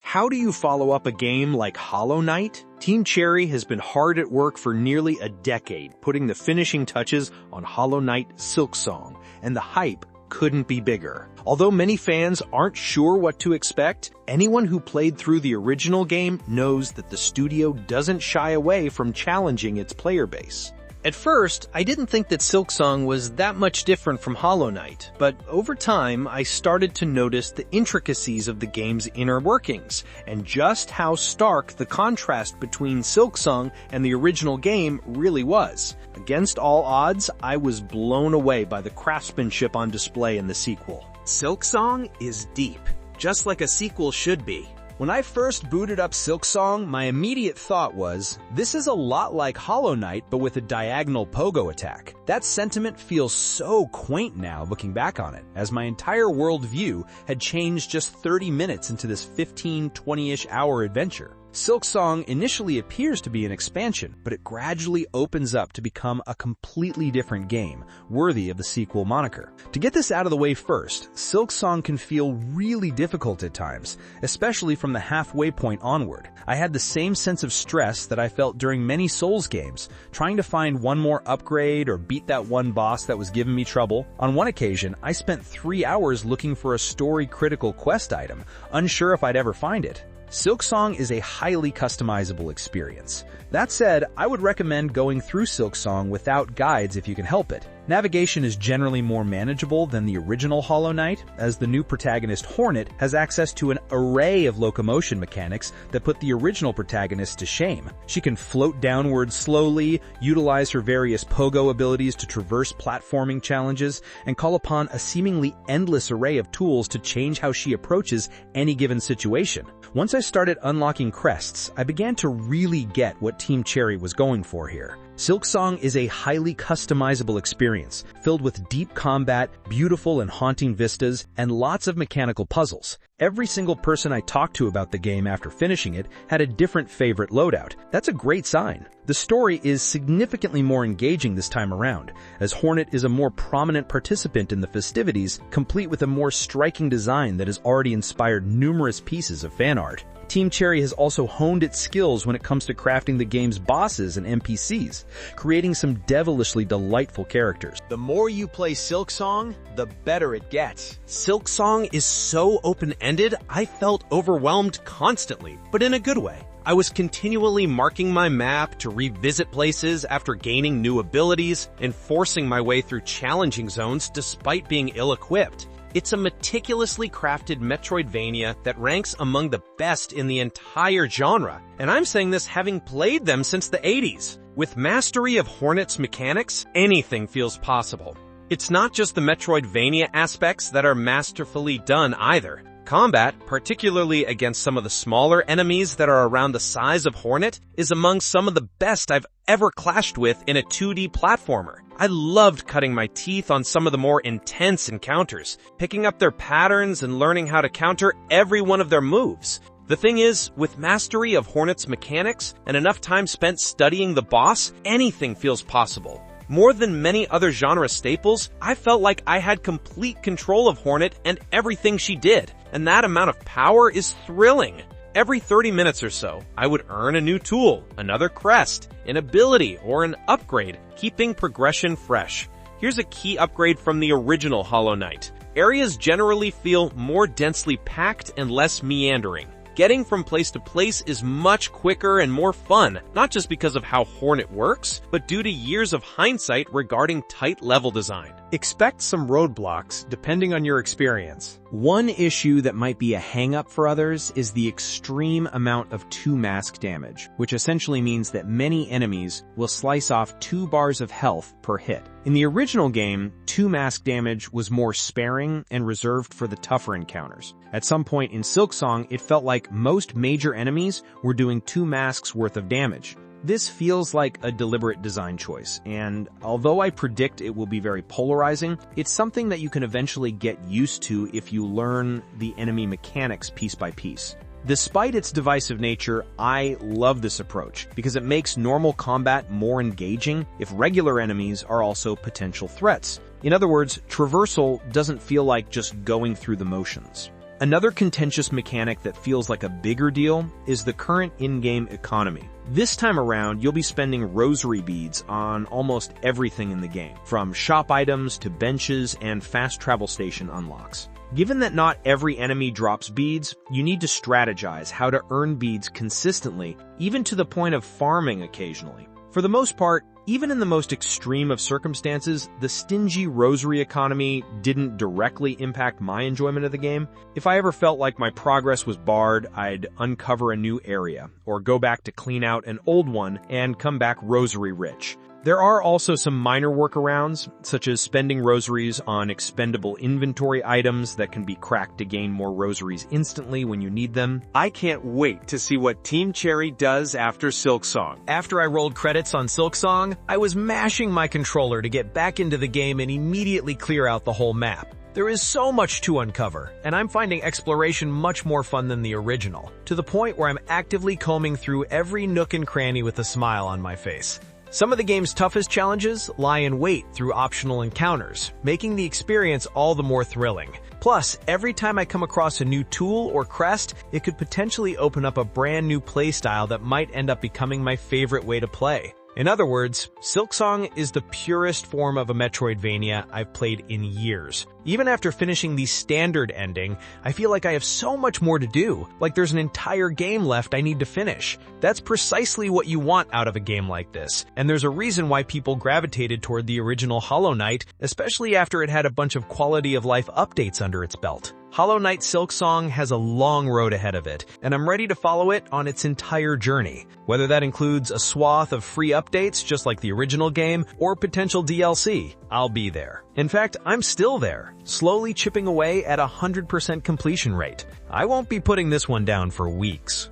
How do you follow up a game like Hollow Knight? Team Cherry has been hard at work for nearly a decade, putting the finishing touches on Hollow Knight Silksong, and the hype couldn't be bigger. Although many fans aren't sure what to expect, anyone who played through the original game knows that the studio doesn't shy away from challenging its player base. At first, I didn't think that Silksong was that much different from Hollow Knight, but over time I started to notice the intricacies of the game's inner workings, and just how stark the contrast between Silksong and the original game really was. Against all odds, I was blown away by the craftsmanship on display in the sequel. Silksong is deep, just like a sequel should be. When I first booted up Silksong, my immediate thought was, this is a lot like Hollow Knight but with a diagonal pogo attack. That sentiment feels so quaint now looking back on it, as my entire worldview had changed just 30 minutes into this 15-20-ish hour adventure. Silksong initially appears to be an expansion, but it gradually opens up to become a completely different game, worthy of the sequel moniker. To get this out of the way first, Silksong can feel really difficult at times, especially from the halfway point onward. I had the same sense of stress that I felt during many Souls games, trying to find one more upgrade or beat that one boss that was giving me trouble. On one occasion, I spent 3 hours looking for a story-critical quest item, unsure if I'd ever find it. Silksong is a highly customizable experience. That said, I would recommend going through Silksong without guides if you can help it. Navigation is generally more manageable than the original Hollow Knight, as the new protagonist Hornet has access to an array of locomotion mechanics that put the original protagonist to shame. She can float downward slowly, utilize her various pogo abilities to traverse platforming challenges, and call upon a seemingly endless array of tools to change how she approaches any given situation. Once I started unlocking crests, I began to really get what Team Cherry was going for here. Silksong is a highly customizable experience, filled with deep combat, beautiful and haunting vistas, and lots of mechanical puzzles. Every single person I talked to about the game after finishing it had a different favorite loadout. That's a great sign. The story is significantly more engaging this time around, as Hornet is a more prominent participant in the festivities, complete with a more striking design that has already inspired numerous pieces of fan art. Team Cherry has also honed its skills when it comes to crafting the game's bosses and NPCs, creating some devilishly delightful characters. The more you play Silksong, the better it gets. Silksong is so open-ended, I felt overwhelmed constantly, but in a good way. I was continually marking my map to revisit places after gaining new abilities and forcing my way through challenging zones despite being ill-equipped. It's a meticulously crafted Metroidvania that ranks among the best in the entire genre, and I'm saying this having played them since the 80s. With mastery of Hornet's mechanics, anything feels possible. It's not just the Metroidvania aspects that are masterfully done either. Combat, particularly against some of the smaller enemies that are around the size of Hornet, is among some of the best I've ever clashed with in a 2D platformer. I loved cutting my teeth on some of the more intense encounters, picking up their patterns and learning how to counter every one of their moves. The thing is, with mastery of Hornet's mechanics and enough time spent studying the boss, anything feels possible. More than many other genre staples, I felt like I had complete control of Hornet and everything she did, and that amount of power is thrilling. Every 30 minutes or so, I would earn a new tool, another crest, an ability, or an upgrade, keeping progression fresh. Here's a key upgrade from the original Hollow Knight. Areas generally feel more densely packed and less meandering. Getting from place to place is much quicker and more fun, not just because of how Hornet works, but due to years of hindsight regarding tight level design. Expect some roadblocks depending on your experience. One issue that might be a hang-up for others is the extreme amount of 2 mask damage, which essentially means that many enemies will slice off 2 bars of health per hit. In the original game, 2 mask damage was more sparing and reserved for the tougher encounters. At some point in Silksong, it felt like most major enemies were doing 2 masks worth of damage. This feels like a deliberate design choice, and although I predict it will be very polarizing, it's something that you can eventually get used to if you learn the enemy mechanics piece by piece. Despite its divisive nature, I love this approach because it makes normal combat more engaging if regular enemies are also potential threats. In other words, traversal doesn't feel like just going through the motions. Another contentious mechanic that feels like a bigger deal is the current in-game economy. This time around, you'll be spending rosary beads on almost everything in the game, from shop items to benches and fast travel station unlocks. Given that not every enemy drops beads, you need to strategize how to earn beads consistently, even to the point of farming occasionally. For the most part, even in the most extreme of circumstances, the stingy rosary economy didn't directly impact my enjoyment of the game. If I ever felt like my progress was barred, I'd uncover a new area, or go back to clean out an old one and come back rosary rich. There are also some minor workarounds, such as spending rosaries on expendable inventory items that can be cracked to gain more rosaries instantly when you need them. I can't wait to see what Team Cherry does after Silksong. After I rolled credits on Silksong, I was mashing my controller to get back into the game and immediately clear out the whole map. There is so much to uncover, and I'm finding exploration much more fun than the original, to the point where I'm actively combing through every nook and cranny with a smile on my face. Some of the game's toughest challenges lie in wait through optional encounters, making the experience all the more thrilling. Plus, every time I come across a new tool or crest, it could potentially open up a brand new playstyle that might end up becoming my favorite way to play. In other words, Silksong is the purest form of a Metroidvania I've played in years. Even after finishing the standard ending, I feel like I have so much more to do, like there's an entire game left I need to finish. That's precisely what you want out of a game like this, and there's a reason why people gravitated toward the original Hollow Knight, especially after it had a bunch of quality-of-life updates under its belt. Hollow Knight Silksong has a long road ahead of it, and I'm ready to follow it on its entire journey. Whether that includes a swath of free updates just like the original game, or potential DLC, I'll be there. In fact, I'm still there, slowly chipping away at 100% completion rate. I won't be putting this one down for weeks.